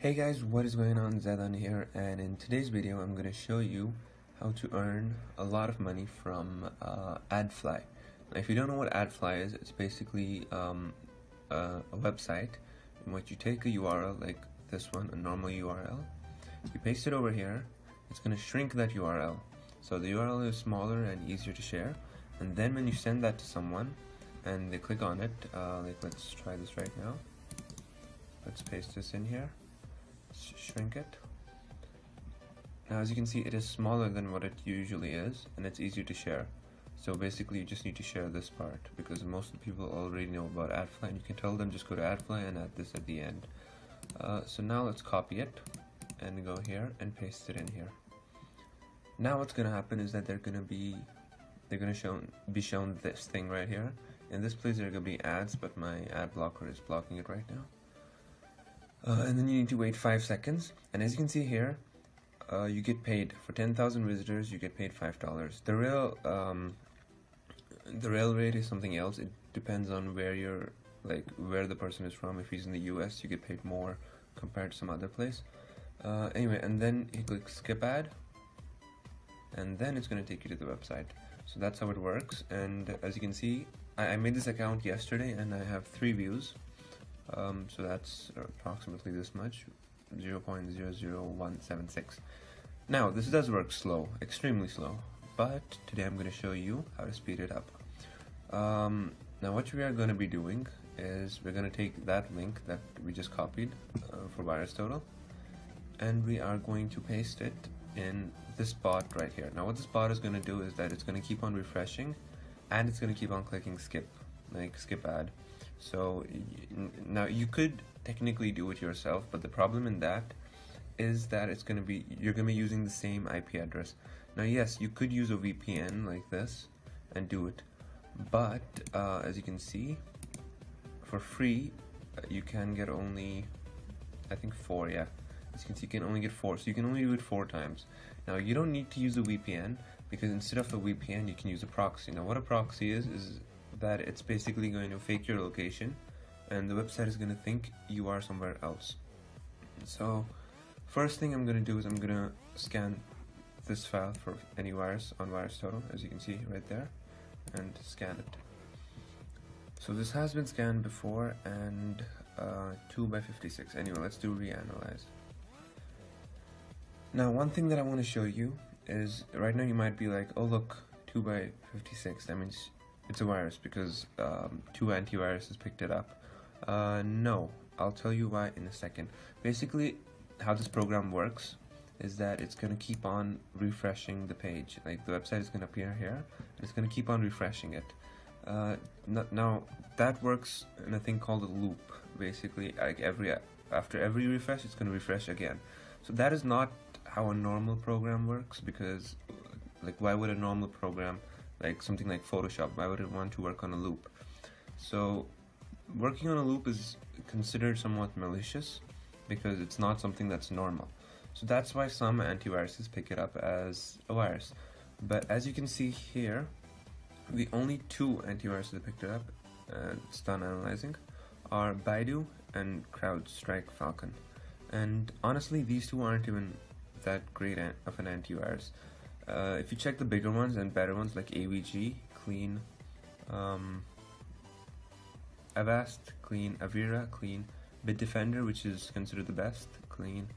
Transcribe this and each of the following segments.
Hey guys, what is going on? Zedan here, and in today's video I'm going to show you how to earn a lot of money from Adfly. Now, if you don't know what Adfly is, it's basically a website in which you take a URL like this one, a normal URL, you paste it over here, it's going to shrink that URL. So the URL is smaller and easier to share, and then when you send that to someone and they click on it, like let's try this right now. Let's paste this in here. Shrink it. Now as you can see, it is smaller than what it usually is, and it's easier to share. So basically you just need to share this part because most of the people already know about Adfly, and you can tell them just go to Adfly and add this at the end. So now let's copy it and go here and paste it in here. Now what's going to happen is that they're going to be shown this thing right here. In this place there are going to be ads, but my ad blocker is blocking it right now. And then you need to wait 5 seconds, and as you can see here, you get paid for 10,000 visitors. You get paid $5. The real rate is something else. It depends on where the person is from. If he's in the US, you get paid more compared to some other place. Anyway, and then you click skip ad, and then it's going to take you to the website. So that's how it works. And as you can see, I made this account yesterday, and I have 3 views. So that's approximately this much, 0.00176. Now this does work slow, extremely slow, but today I'm going to show you how to speed it up. Now what we are going to be doing is we're going to take that link that we just copied for VirusTotal, and we are going to paste it in this bot right here. Now what this bot is going to do is that it's going to keep on refreshing, and it's going to keep on clicking skip, like skip ad. So now you could technically do it yourself, but the problem in that is that you're going to be using the same IP address. Now yes, you could use a VPN like this and do it, but as you can see, for free you can get only, I think 4, yeah. As you can see, you can only get 4, so you can only do it 4 times. Now you don't need to use a VPN, because instead of a VPN you can use a proxy. Now what a proxy is that it's basically going to fake your location, and the website is going to think you are somewhere else. So first thing I'm going to do is I'm going to scan this file for any virus on VirusTotal, as you can see right there, and scan it. So this has been scanned before, and 2 by 56. Anyway, let's do reanalyze. Now one thing that I want to show you is, right now you might be like, oh look, 2 by 56, that means it's a virus because 2 antiviruses picked it up. No, I'll tell you why in a second. Basically, how this program works is that it's going to keep on refreshing the page. Like the website is going to appear here, and it's going to keep on refreshing it. Now that works in a thing called a loop. Basically, like after every refresh, it's going to refresh again. So that is not how a normal program works, because like why would a normal program, like something like Photoshop, why would it want to work on a loop? So working on a loop is considered somewhat malicious because it's not something that's normal. So that's why some antiviruses pick it up as a virus. But as you can see here, the only 2 antiviruses that picked it up, and it's done analyzing, are Baidu and CrowdStrike Falcon. And honestly, these 2 aren't even that great of an antivirus. If you check the bigger ones and better ones like AVG, clean, Avast, clean, Avira, clean, Bitdefender, which is considered the best, clean,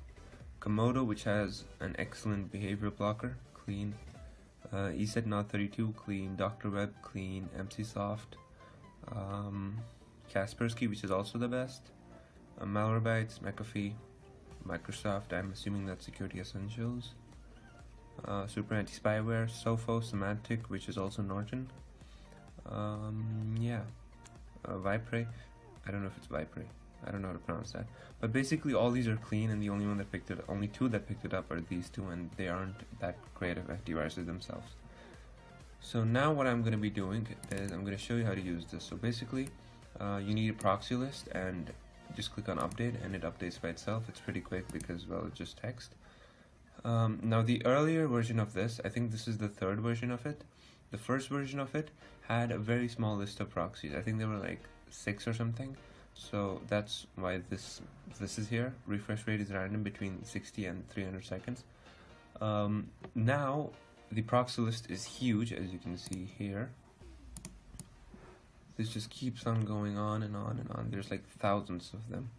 Komodo, which has an excellent behavior blocker, clean, ESET-Not32, clean, Dr. Web, clean, MCSoft, Kaspersky, which is also the best, Malwarebytes, McAfee, Microsoft, I'm assuming that's Security Essentials, Super Anti-Spyware, Sophos, Symantec, which is also Norton, yeah, Vipre, I don't know if it's Vipre, I don't know how to pronounce that, but basically all these are clean, and the only 2 that picked it up are these 2, and they aren't that great of antiviruses themselves. So now what I'm going to be doing is I'm going to show you how to use this. So basically you need a proxy list, and just click on update and it updates by itself. It's pretty quick because, well, it's just text. Now the earlier version of this, I think this is the 3rd version of it. The first version of it had a very small list of proxies. I think there were like 6 or something, So that's why this is here. Refresh rate is random between 60 and 300 seconds. Now the proxy list is huge, as you can see here. This just keeps on going on and on and on. There's like thousands of them.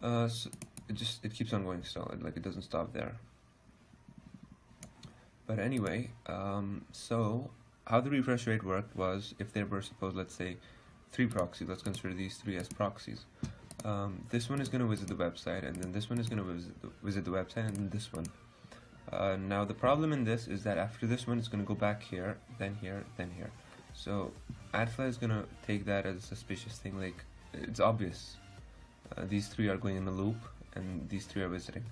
So it keeps on going still. It doesn't stop there. But anyway, so how the refresh rate worked was, if there were, suppose, let's say 3 proxies, let's consider these 3 as proxies. This one is going to visit the website, and then this one is going to visit the website, and then this one. Now the problem in this is that after this one, it's going to go back here, then here, then here. So Adfly is going to take that as a suspicious thing. Like, it's obvious. These 3 are going in a loop, and these 3 are visiting.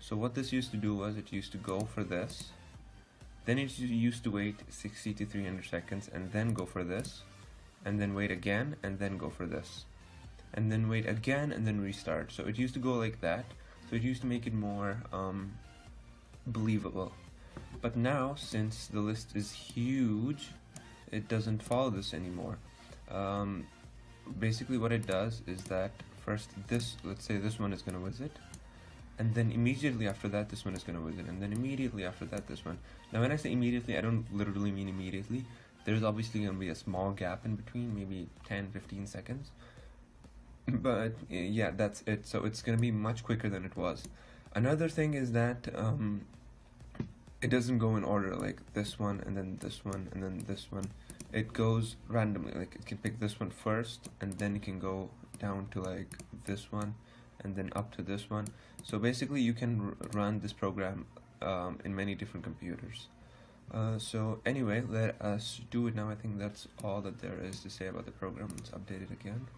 So what this used to do was, it used to go for this, then it used to wait 60 to 300 seconds, and then go for this, and then wait again, and then go for this, and then wait again, and then restart. So it used to go like that. So it used to make it more believable. But now, since the list is huge, it doesn't follow this anymore. Basically what it does is that first this, let's say this one is going to visit, and then immediately after that this one is going to visit, and then immediately after that this one. Now when I say immediately, I don't literally mean immediately. There's obviously going to be a small gap in between, maybe 10-15 seconds. But yeah, that's it. So it's going to be much quicker than it was. Another thing is that it doesn't go in order, like this one and then this one and then this one. It goes randomly. Like, it can pick this one first, and then it can go down to like this one, and then up to this one. So basically you can run this program in many different computers. So anyway, let us do it now. I think that's all that there is to say about the program. Let's update it again.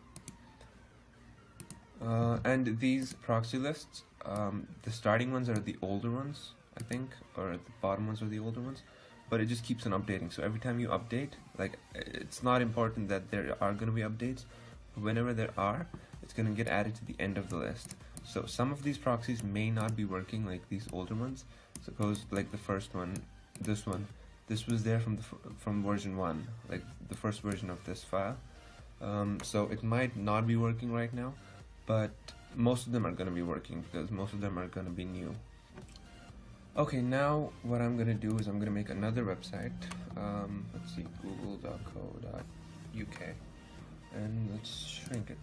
And these proxy lists, the starting ones are the older ones, I think, or the bottom ones are the older ones, but it just keeps on updating. So every time you update, like, it's not important that there are going to be updates, but whenever there are, it's going to get added to the end of the list. So some of these proxies may not be working, like these older ones. Suppose like the first one, this was there from version 1, like the first version of this file. So it might not be working right now, but most of them are going to be working because most of them are going to be new. Okay, now what I'm going to do is I'm going to make another website. Let's see, google.co.uk, and let's shrink it.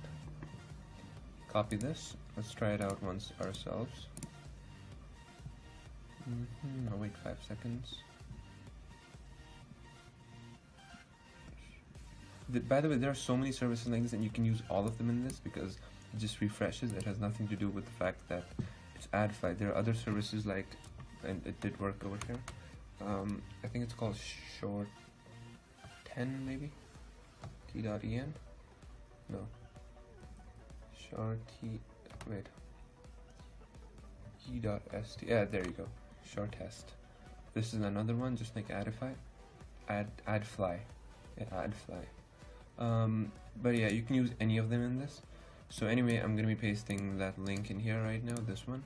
Copy this. Let's try it out once ourselves. I'll wait 5 seconds. By the way, there are so many services like this, and you can use all of them in this because it just refreshes. It has nothing to do with the fact that it's Adfly. There are other services like, and it did work over here. I think it's called shortner, maybe? T.en? No. Wait. E.st. Yeah, there you go. Short test. This is another one, just like Adfly. Adfly. Yeah, Adfly. But yeah, you can use any of them in this. So anyway, I'm gonna be pasting that link in here right now, this one.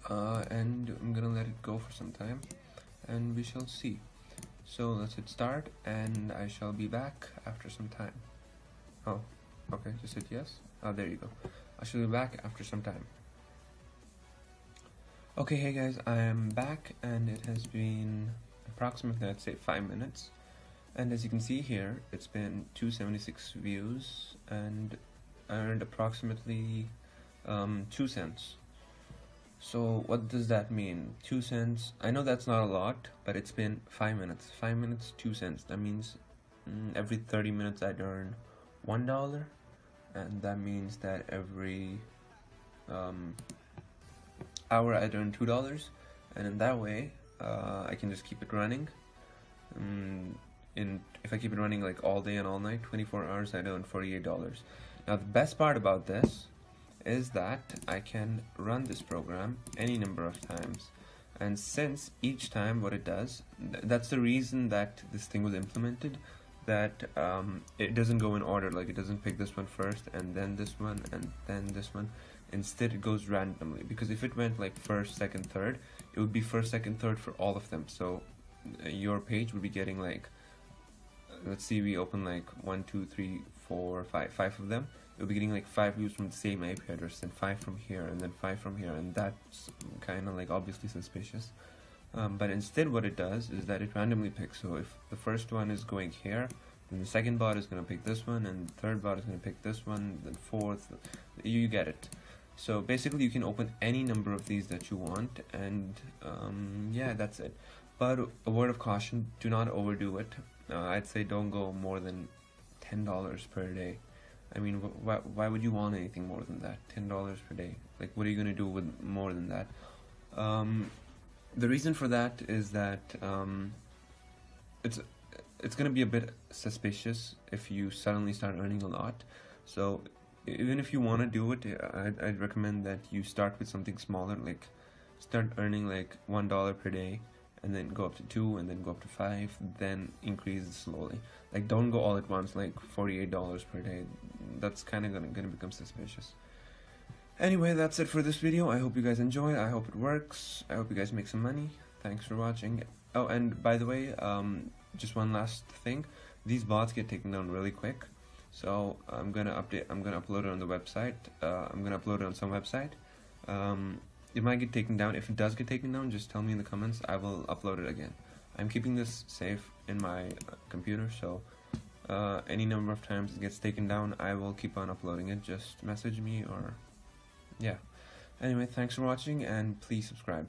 And I'm gonna let it go for some time, and we shall see. So let's hit start, and I shall be back after some time. Oh, okay, just hit yes. Oh, there you go. I shall be back after some time. Okay, hey guys, I am back, and it has been approximately, let's say, 5 minutes. And as you can see here, it's been 276 views, and I earned approximately 2 cents. So what does that mean? 2 cents, I know that's not a lot, but it's been 5 minutes. 5 minutes, 2 cents. That means every 30 minutes I'd earn $1, and that means that every hour I'd earn $2, and in that way I can just keep it running. If I keep it running like all day and all night, 24 hours, I'd earn $48. Now the best part about this is that I can run this program any number of times, and since each time what it does, that's the reason that this thing was implemented, that it doesn't go in order. Like, it doesn't pick this one first and then this one and then this one. Instead it goes randomly, because if it went like first, second, third, it would be first, second, third for all of them. So your page would be getting like, let's see, we open like 1, 2, 3, 4, 5 of them. you'll be getting like 5 views from the same IP address, then 5 from here, and then 5 from here, and that's kind of like obviously suspicious. But instead what it does is that it randomly picks. So if the first one is going here, then the second bot is going to pick this one, and the third bot is going to pick this one, then fourth, you get it. So basically you can open any number of these that you want, and yeah, that's it. But a word of caution, do not overdo it. I'd say don't go more than $10 per day. I mean, why would you want anything more than that? $10 per day. Like, what are you going to do with more than that? The reason for that is that it's going to be a bit suspicious if you suddenly start earning a lot. So even if you want to do it, I'd recommend that you start with something smaller, like start earning like $1 per day, and then go up to 2, and then go up to 5, then increase it slowly. Like, don't go all at once, like $48 per day. That's kind of gonna become suspicious. Anyway, that's it for this video. I hope you guys enjoy. I hope it works. I hope you guys make some money. Thanks for watching. Oh, and by the way, just one last thing. These bots get taken down really quick. So I'm gonna upload it on the website. I'm gonna upload it on some website. It might get taken down. If it does get taken down, just tell me in the comments. I will upload it again. I'm keeping this safe in my computer, so any number of times it gets taken down, I will keep on uploading it. Just message me, or yeah. Anyway, thanks for watching, and please subscribe.